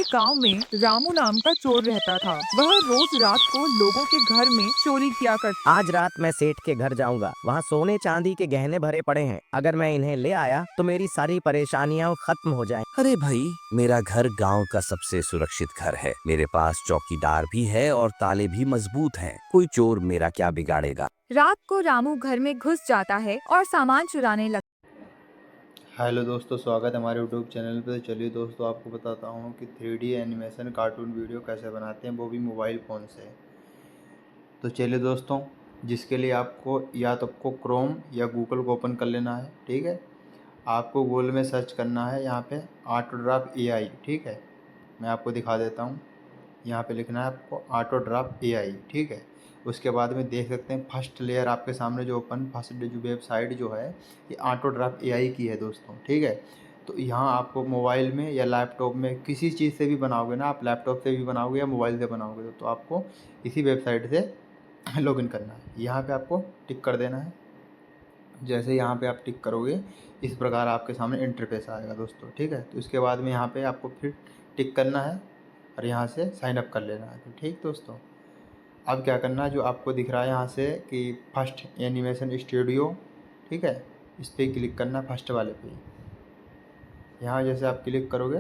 गांव में रामू नाम का चोर रहता था। वह रोज रात को लोगों के घर में चोरी किया करता। आज रात मैं सेठ के घर जाऊंगा। वहाँ सोने चांदी के गहने भरे पड़े हैं। अगर मैं इन्हें ले आया तो मेरी सारी परेशानियां खत्म हो जाएं। अरे भाई, मेरा घर गांव का सबसे सुरक्षित घर है। मेरे पास चौकीदार भी है और ताले भी मजबूत हैं। कोई चोर मेरा क्या बिगाड़ेगा। रात को रामू घर में घुस जाता है और सामान चुराने लगता हेलो दोस्तों, स्वागत है हमारे यूट्यूब चैनल पे। तो चलिए दोस्तों, आपको बताता हूँ कि 3D एनिमेशन कार्टून वीडियो कैसे बनाते हैं, वो भी मोबाइल फ़ोन से। तो चलिए दोस्तों, जिसके लिए आपको या तो आपको क्रोम या गूगल को ओपन कर लेना है। ठीक है, आपको गूगल में सर्च करना है यहाँ पे ऑटोड्राफ्ट एआई। ठीक है, मैं आपको दिखा देता हूँ। यहाँ पे लिखना है आपको ऑटोड्राफ्ट एआई। ठीक है, उसके बाद में देख सकते हैं फर्स्ट लेयर आपके सामने जो फर्स्ट जो वेबसाइट जो है ये ऑटोड्राफ्ट एआई की है दोस्तों। ठीक है, तो यहाँ आपको मोबाइल में या लैपटॉप में किसी चीज़ से भी बनाओगे ना, आप लैपटॉप से भी बनाओगे या मोबाइल से बनाओगे तो आपको इसी वेबसाइट से लॉगिन करना है। यहाँ पे आपको टिक कर देना है। जैसे यहाँ पे आप टिक करोगे इस प्रकार आपके सामने इंटरफेस आएगा दोस्तों। ठीक है, तो इसके बाद में यहाँ पे आपको फिर टिक करना है और यहाँ से साइन अप कर लेना है। तो ठीक दोस्तों, अब क्या करना है, जो आपको दिख रहा है यहाँ से कि फर्स्ट एनिमेशन स्टूडियो, ठीक है, इस पर क्लिक करना, फर्स्ट वाले पे। यहाँ जैसे आप क्लिक करोगे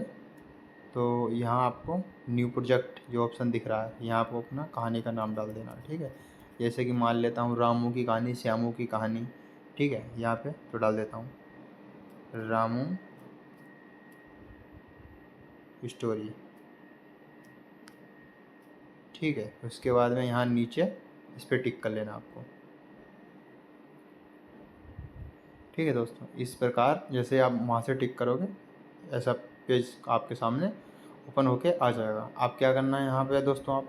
तो यहाँ आपको न्यू प्रोजेक्ट जो ऑप्शन दिख रहा है, यहाँ आपको अपना कहानी का नाम डाल देना है। ठीक है, जैसे कि मान लेता हूँ रामू की कहानी, श्यामू की कहानी। ठीक है, यहाँ पे तो डाल देता हूँ रामू स्टोरी। ठीक है, उसके बाद में यहाँ नीचे इस पर टिक कर लेना आपको। ठीक है दोस्तों, इस प्रकार जैसे आप वहाँ से टिक करोगे ऐसा पेज आपके सामने ओपन होके आ जाएगा। आप क्या करना है यहाँ पे दोस्तों,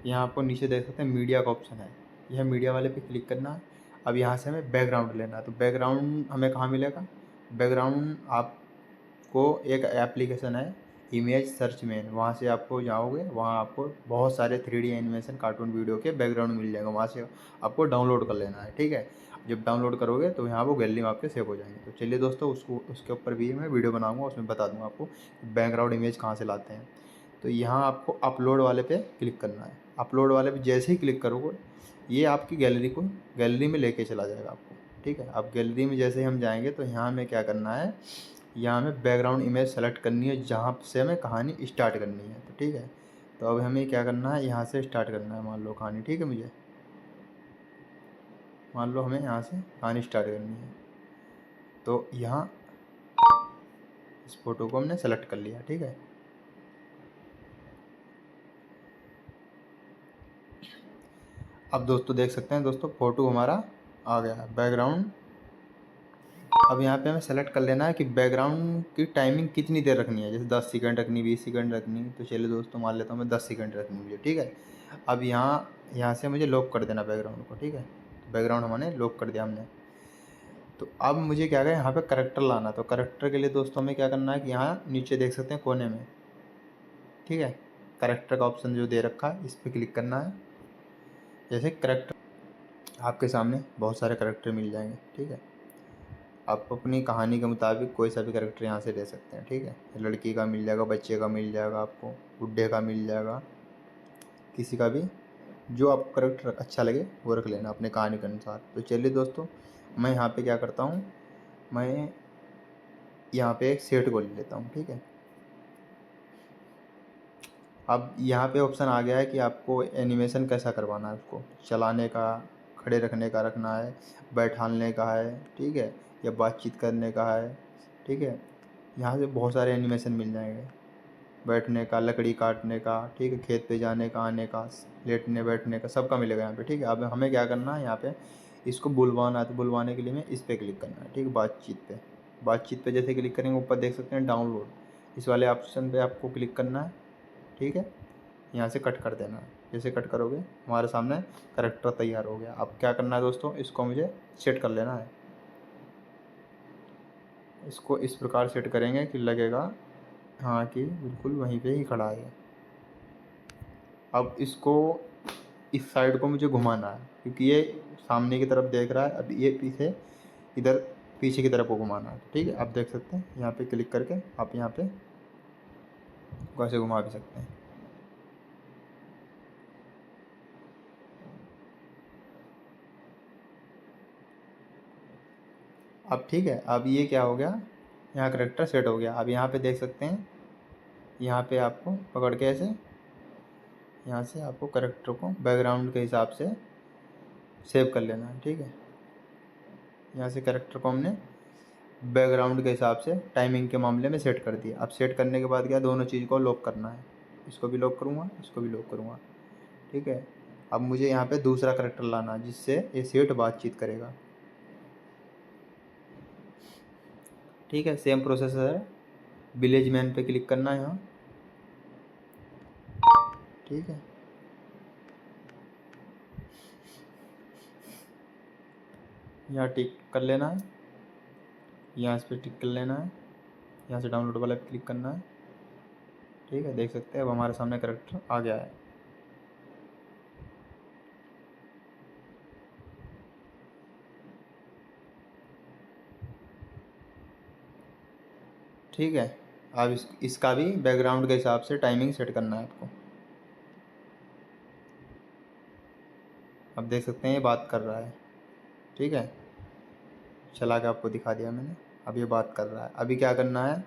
यहाँ आपको नीचे देख सकते हैं मीडिया का ऑप्शन है, यह मीडिया वाले पे क्लिक करना है। अब यहाँ से हमें बैकग्राउंड लेना है। तो बैकग्राउंड हमें कहाँ मिलेगा, बैकग्राउंड आपको एक एप्लीकेशन है इमेज सर्च मैन, वहाँ से आपको जाओगे, वहाँ आपको बहुत सारे 3D एनिमेशन कार्टून वीडियो के बैकग्राउंड मिल जाएगा, वहाँ से आपको डाउनलोड कर लेना है। ठीक है, जब डाउनलोड करोगे तो यहाँ वो गैलरी में आपके सेव हो जाएंगे। तो चलिए दोस्तों, उसके ऊपर भी मैं वीडियो बनाऊँगा, उसमें बता दूँगा आपको बैकग्राउंड इमेज कहाँ से लाते हैं। तो यहाँ आपको अपलोड वाले पे क्लिक करना है। अपलोड वाले पे जैसे ही क्लिक करोगे ये आपकी गैलरी में लेके चला जाएगा आपको। ठीक है, अब गैलरी में जैसे ही हम जाएंगे तो यहाँ हमें क्या करना है, यहाँ हमें बैकग्राउंड इमेज सेलेक्ट करनी है जहाँ से हमें कहानी स्टार्ट करनी है। तो ठीक है, तो अब हमें क्या करना है, यहाँ से स्टार्ट करना है मान लो कहानी। ठीक है, मुझे मान लो हमें यहाँ से कहानी स्टार्ट करनी है। तो यहाँ इस फोटो को हमने सेलेक्ट कर लिया। ठीक है, अब दोस्तों देख सकते हैं दोस्तों, फ़ोटो हमारा आ गया है बैकग्राउंड। अब यहाँ पे हमें सेलेक्ट कर लेना है कि बैकग्राउंड की टाइमिंग कितनी देर रखनी है, जैसे 10 सेकंड रखनी, 20 सेकंड रखनी। तो चलिए दोस्तों, मान लेता हूँ मैं 10 सेकंड रखनी मुझे। ठीक है, अब यहाँ से मुझे लॉक कर देना बैकग्राउंड को। ठीक है, बैकग्राउंड हमने लॉक कर दिया हमने। तो अब मुझे क्या है, यहाँ पे करेक्टर लाना। तो करेक्टर के लिए दोस्तों हमें क्या करना है कि यहाँ नीचे देख सकते हैं कोने में, ठीक है, करेक्टर का ऑप्शन जो दे रखा है इस पर क्लिक करना है। जैसे करेक्टर आपके सामने बहुत सारे करेक्टर मिल जाएंगे। ठीक है, आप अपनी कहानी के मुताबिक कोई सा भी करेक्टर यहाँ से ले सकते हैं। ठीक है, लड़की का मिल जाएगा, बच्चे का मिल जाएगा, आपको बुढ़े का मिल जाएगा, किसी का भी जो आपको करेक्टर अच्छा लगे वो रख लेना अपने कहानी के अनुसार। तो चलिए दोस्तों, मैं यहाँ पे क्या करता हूँ, मैं यहाँ पे एक सेट को ले लेता हूँ। ठीक है, अब यहाँ पे ऑप्शन आ गया है कि आपको एनिमेशन कैसा करवाना है, उसको चलाने का, खड़े रखने का रखना है, बैठालने का है, ठीक है, या बातचीत करने का है। ठीक है, यहाँ से बहुत सारे एनिमेशन मिल जाएंगे, बैठने का, लकड़ी काटने का, ठीक है, खेत पे जाने का, आने का, लेटने बैठने का, सबका मिलेगा यहाँ पे। ठीक है, अब हमें क्या करना है, यहाँ पे इसको बुलवाना है। तो बुलवाने के लिए मैं इस पर क्लिक करना है। ठीक है, बातचीत पे जैसे क्लिक करेंगे ऊपर देख सकते हैं डाउनलोड, इस वाले ऑप्शन पे आपको क्लिक करना है। ठीक है, यहाँ से कट कर देना है। जैसे कट करोगे हमारे सामने करेक्टर तैयार हो गया। अब क्या करना है दोस्तों, इसको मुझे सेट कर लेना है। इसको इस प्रकार सेट करेंगे कि लगेगा हाँ कि बिल्कुल वहीं पे ही खड़ा है। अब इसको इस साइड को मुझे घुमाना है क्योंकि ये सामने की तरफ देख रहा है। अब ये इधर पीछे की तरफ को घुमाना है। ठीक है, आप देख सकते हैं यहाँ पे क्लिक करके आप यहाँ पे को ऐसे घुमा भी सकते हैं। अब ठीक है, अब ये क्या हो गया, यहाँ करेक्टर सेट हो गया। अब यहाँ पे देख सकते हैं, यहाँ पे आपको पकड़ के ऐसे यहाँ से आपको करेक्टर को बैकग्राउंड के हिसाब से सेव कर लेना है। ठीक है, यहाँ से करेक्टर को हमने बैकग्राउंड के हिसाब से टाइमिंग के मामले में सेट कर दिया। अब सेट करने के बाद क्या, दोनों चीज़ को लॉक करना है। इसको भी लॉक करूँगा, इसको भी लॉक करूँगा। ठीक है, अब मुझे यहाँ पे दूसरा करेक्टर लाना है जिससे ये सेट बातचीत करेगा। ठीक है, सेम प्रोसेस है। विलेज मैन पे क्लिक करना है यहाँ। ठीक है, यहाँ टिक कर लेना है, यहाँ इस पर टिक कर लेना है, यहाँ से डाउनलोड वाला पे क्लिक करना है। ठीक है, देख सकते हैं अब हमारे सामने करेक्टर आ गया है। ठीक है, अब इसका भी बैकग्राउंड के हिसाब से टाइमिंग सेट करना है आपको। अब देख सकते हैं ये बात कर रहा है। ठीक है, चला के आपको दिखा दिया मैंने। अब ये बात कर रहा है। अभी क्या करना है,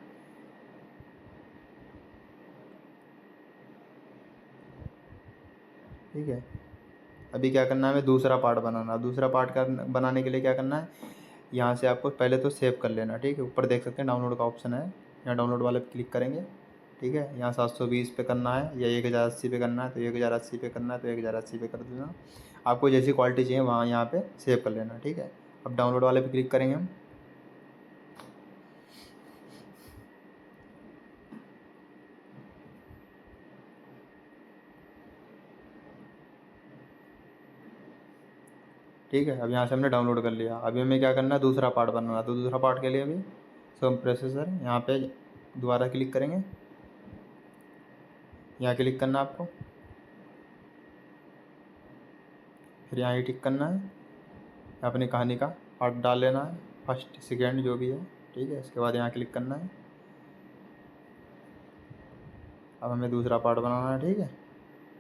ठीक है, अभी क्या करना है, हमें दूसरा पार्ट बनाना है। दूसरा पार्ट बनाने के लिए क्या करना है, यहाँ से आपको पहले तो सेव कर लेना। ठीक है, ऊपर देख सकते हैं डाउनलोड का ऑप्शन है, यहाँ डाउनलोड वाले पे क्लिक करेंगे। ठीक है, यहाँ 720 पे करना है या 1080 पे करना है, तो 1080 पे करना है तो 1080 पे कर देना। आपको जैसी क्वालिटी चाहिए वहाँ यहाँ पे सेव कर लेना। ठीक है, अब डाउनलोड वाले पे क्लिक करेंगे हम। ठीक है, अब यहाँ से हमने डाउनलोड कर लिया। अभी हमें क्या करना है, दूसरा पार्ट बनाना है। तो दूसरा पार्ट के लिए अभी कंप्रेसर यहाँ पे दोबारा क्लिक करेंगे, यहाँ क्लिक करना है आपको, फिर यहाँ ही टिक करना है, अपनी कहानी का पार्ट डाल लेना है, फर्स्ट सेकेंड जो भी है। ठीक है, इसके बाद यहाँ क्लिक करना है। अब हमें दूसरा पार्ट बनाना है। ठीक है,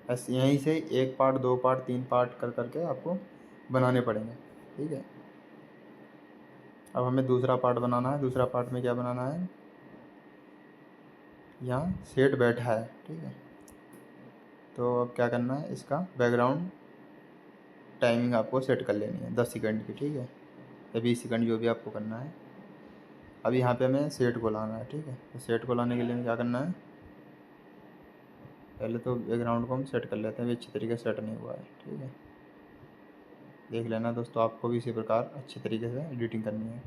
बस यहीं से एक पार्ट, दो पार्ट, तीन पार्ट कर करके आपको बनाने पड़ेंगे। ठीक है, अब हमें दूसरा पार्ट बनाना है। दूसरा पार्ट में क्या बनाना है, यहाँ सेट बैठा है। ठीक है, तो अब क्या करना है, इसका बैकग्राउंड टाइमिंग आपको सेट कर लेनी है 10 सेकंड की। ठीक है, या 20 सेकंड, जो भी आपको करना है। अब यहाँ पे हमें सेट को लाना है। ठीक है, तो सेट को लाने के लिए हमें क्या करना है, पहले तो बैकग्राउंड को हम सेट कर लेते हैं, अच्छी तरीके से सेट नहीं हुआ है। ठीक है, देख लेना दोस्तों, आपको भी इसी प्रकार अच्छी तरीके से एडिटिंग करनी है।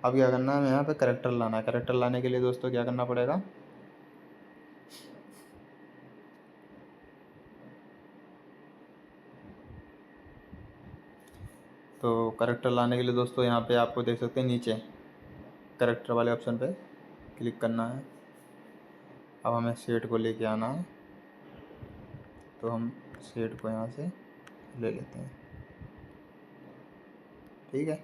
अब क्या करना है, हमें यहाँ पे करेक्टर लाना है। करेक्टर लाने के लिए दोस्तों क्या करना पड़ेगा, तो करेक्टर लाने के लिए दोस्तों यहाँ पे आपको देख सकते हैं नीचे करेक्टर वाले ऑप्शन पे क्लिक करना है। अब हमें सेट को लेके आना है, तो हम सेट को यहाँ से ले लेते हैं। ठीक है,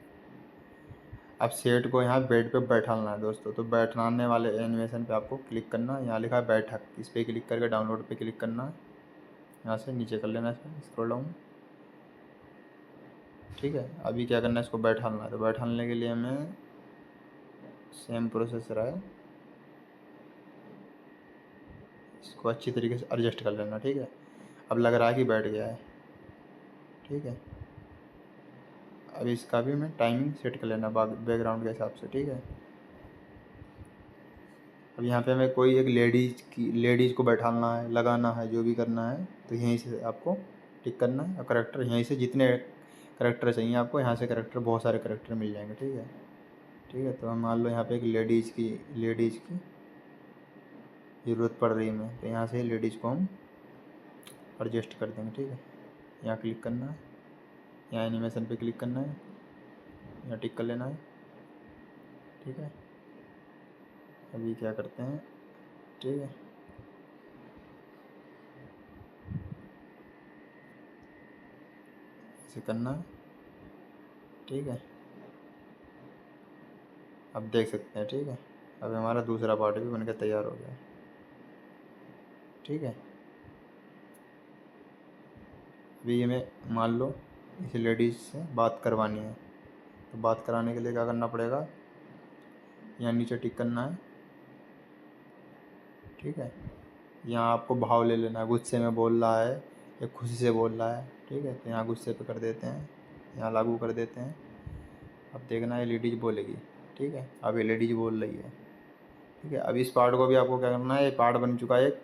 अब सेट को यहाँ बेड पे बैठाना है दोस्तों। तो बैठाने वाले एनिमेशन पे आपको क्लिक करना है, यहाँ लिखा है बैठक, इस पर क्लिक करके डाउनलोड पे क्लिक करना है, यहाँ से नीचे कर लेना है स्क्रॉल डाउन। ठीक है, अभी क्या करना है, इसको बैठाना है। तो बैठाने के लिए हमें सेम प्रोसेसर है, इसको अच्छी तरीके से एडजस्ट कर लेना। ठीक है, अब लग रहा है कि बैठ गया है। ठीक है, अब इसका भी हमें टाइमिंग सेट कर लेना बैकग्राउंड के हिसाब से। ठीक है, अब यहाँ पे हमें कोई एक लेडीज़ को बैठाना है, लगाना है, जो भी करना है, तो यहीं से आपको टिक करना है। और करेक्टर यहीं से जितने करेक्टर चाहिए आपको, यहाँ से करेक्टर, बहुत सारे करेक्टर मिल जाएंगे। ठीक है, ठीक है, तो हम मान लो यहाँ पे एक लेडीज़ की ज़रूरत पड़ रही है, तो यहाँ से लेडीज़ को हम एडजस्ट कर देंगे। ठीक है, यहाँ क्लिक करना है, यहाँ एनिमेशन पे क्लिक करना है, यहाँ टिक कर लेना है। ठीक है, अभी क्या करते हैं, ठीक है, ऐसे करना है। ठीक है, अब देख सकते हैं। ठीक है, अब हमारा दूसरा पार्ट भी बनकर तैयार हो गया है। ठीक है। अभी ये मैं मान लो इस लेडीज़ से बात करवानी है, तो बात कराने के लिए क्या करना पड़ेगा, यहाँ नीचे टिक करना है। ठीक है, यहाँ आपको भाव ले लेना है, गुस्से में बोल रहा है या खुशी से बोल रहा है। ठीक है, तो यहाँ गुस्से पे कर देते हैं, यहाँ लागू कर देते हैं। अब देखना ये लेडीज बोलेगी। ठीक है, अब ये लेडीज बोल रही है। ठीक है, अब इस पार्ट को भी आपको क्या करना है, ये पार्ट बन चुका है एक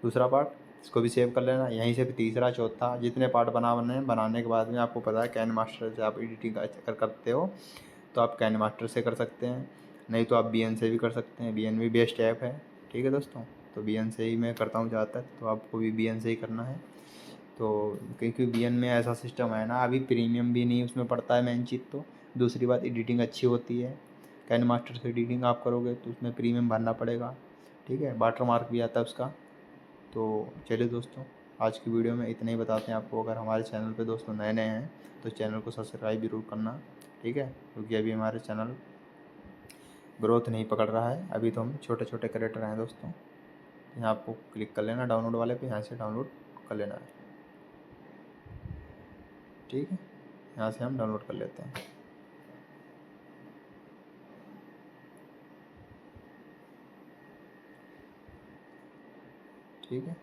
दूसरा पार्ट, इसको भी सेव कर लेना। यहीं से भी तीसरा चौथा जितने पार्ट बनाने के बाद में आपको पता है कैन मास्टर से आप एडिटिंग करते हो, तो आप कैन मास्टर से कर सकते हैं, नहीं तो आप BN से भी कर सकते हैं। BN भी बेस्ट ऐप है। ठीक है दोस्तों, तो BN से ही मैं करता हूँ ज़्यादातर, तो आपको भी BN से ही करना है। तो क्योंकि BN में ऐसा सिस्टम है ना, अभी प्रीमियम भी नहीं उसमें पड़ता है मेन चीज़। तो दूसरी बात, एडिटिंग अच्छी होती है। कैन मास्टर से एडिटिंग आप करोगे तो उसमें प्रीमियम भरना पड़ेगा। ठीक है, वाटर मार्क भी आता है उसका। तो चलिए दोस्तों, आज की वीडियो में इतना ही बताते हैं आपको। अगर हमारे चैनल पे दोस्तों नए हैं तो चैनल को सब्सक्राइब जरूर करना। ठीक है, क्योंकि अभी हमारे चैनल ग्रोथ नहीं पकड़ रहा है, अभी तो हम छोटे छोटे क्रिएटर हैं दोस्तों। यहाँ आपको क्लिक कर लेना डाउनलोड वाले पे, यहाँ से डाउनलोड कर लेना है। ठीक है, यहाँ से हम डाउनलोड कर लेते हैं। ठीक है,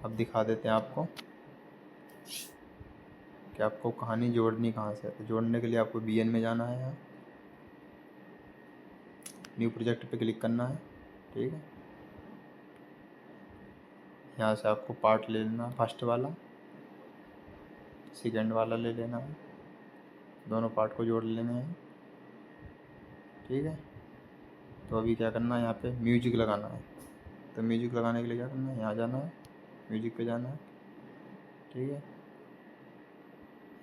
अब दिखा देते हैं आपको कि आपको कहानी जोड़नी कहाँ से है। तो जोड़ने के लिए आपको BN में जाना है, यहाँ न्यू प्रोजेक्ट पे क्लिक करना है। ठीक है, यहाँ से आपको पार्ट ले लेना, फर्स्ट वाला सेकेंड वाला ले लेना है, दोनों पार्ट को जोड़ लेने हैं। ठीक है, तो अभी क्या करना है, यहाँ पे म्यूजिक लगाना है। तो म्यूजिक लगाने के लिए क्या करना है, यहाँ जाना है, म्यूजिक पे जाना है। ठीक है,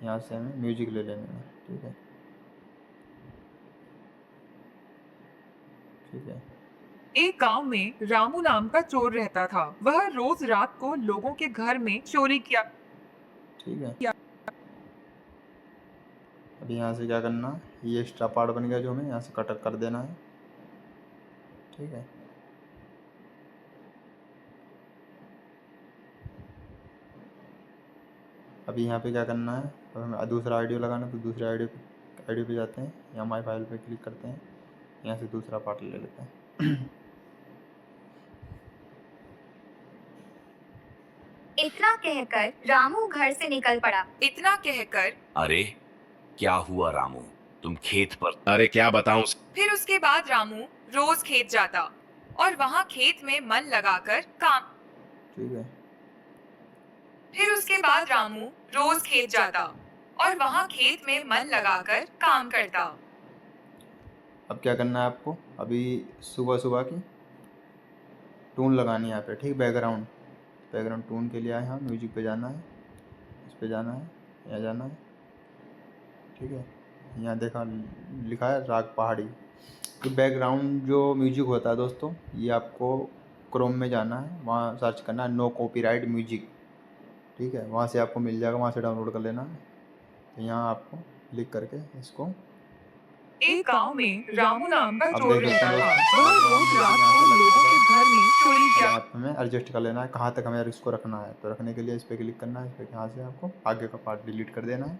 यहाँ से हमें म्यूजिक ले लेना है। ठीक है, ठीक है। एक गांव में रामू नाम का चोर रहता था। वह रोज रात को लोगों के घर में चोरी किया। ठीक है, अभी यहाँ से क्या करना है, ये एक्स्ट्रा पार्ट बन गया जो हमें यहाँ से कट कर देना है। ठीक है, अभी यहाँ पे क्या करना है, अब हमें दूसरा ऑडियो लगाना है। तो दूसरे ऑडियो पे जाते हैं, यहाँ माई फाइल पे क्लिक करते हैं, यहाँ से दूसरा पार्ट ले लेते हैं। इतना कहकर रामू घर से निकल पड़ा। इतना कहकर अरे क्या हुआ रामू, तुम खेत पर? अरे क्या बताऊं। फिर उसके बाद रामू रोज खेत जाता और वहाँ खेत में मन लगाकर काम। ठीक है, फिर उसके बाद रामू रोज खेत जाता और वहाँ खेत में मन लगाकर काम करता। अब क्या करना है आपको, अभी सुबह सुबह की टून लगानी है यहाँ पे। ठीक, बैकग्राउंड टून के लिए आए, यहाँ म्यूजिक पे जाना है, इस पे जाना है, यहाँ जाना है। ठीक है, यहाँ देखा लिखा है राग पहाड़ी। तो बैकग्राउंड जो म्यूजिक होता है दोस्तों, ये आपको क्रोम में जाना है, वहाँ सर्च करना है नो कॉपीराइट म्यूजिक। ठीक है, वहाँ से आपको मिल जाएगा, वहाँ से डाउनलोड कर लेना है। तो यहाँ आपको क्लिक करके इसको, एक गांव में रामू नाम का अब चोर देख रहता सकते था। हैं वह रोज रात को लोगों के घर में चोरी किया। यहाँ पे हमें एडजस्ट कर लेना है कहाँ तक हमें इसको रखना है। तो रखने के लिए इस पर क्लिक करना है, इस पर यहाँ से आपको आगे का पार्ट डिलीट कर देना है।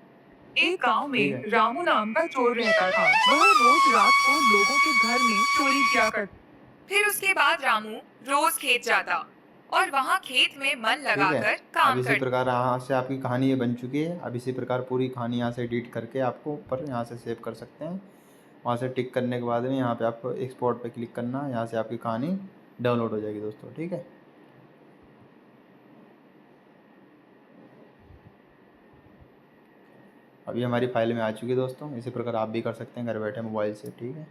एक गांव ठीक में है। रामू नाम का चोर रहता था। वह रोज रात को लोगों के घर में चोरी किया करता। फिर उसके बाद रामू रोज खेत जाता और वहाँ खेत में मन ठीक है, लगाकर अब काम इसी करता। प्रकार यहाँ से आपकी कहानी ये बन चुकी है। अब इसी प्रकार पूरी कहानी यहाँ से एडिट करके आपको ऊपर यहाँ से सेव कर सकते हैं। वहाँ से टिक करने के बाद में यहाँ पे आपको एक्सपोर्ट पे क्लिक करना है, यहाँ से आपकी कहानी डाउनलोड हो जाएगी दोस्तों। ठीक है, अभी हमारी फाइल में आ चुकी है दोस्तों। इसी प्रकार आप भी कर सकते हैं घर बैठे मोबाइल से। ठीक है।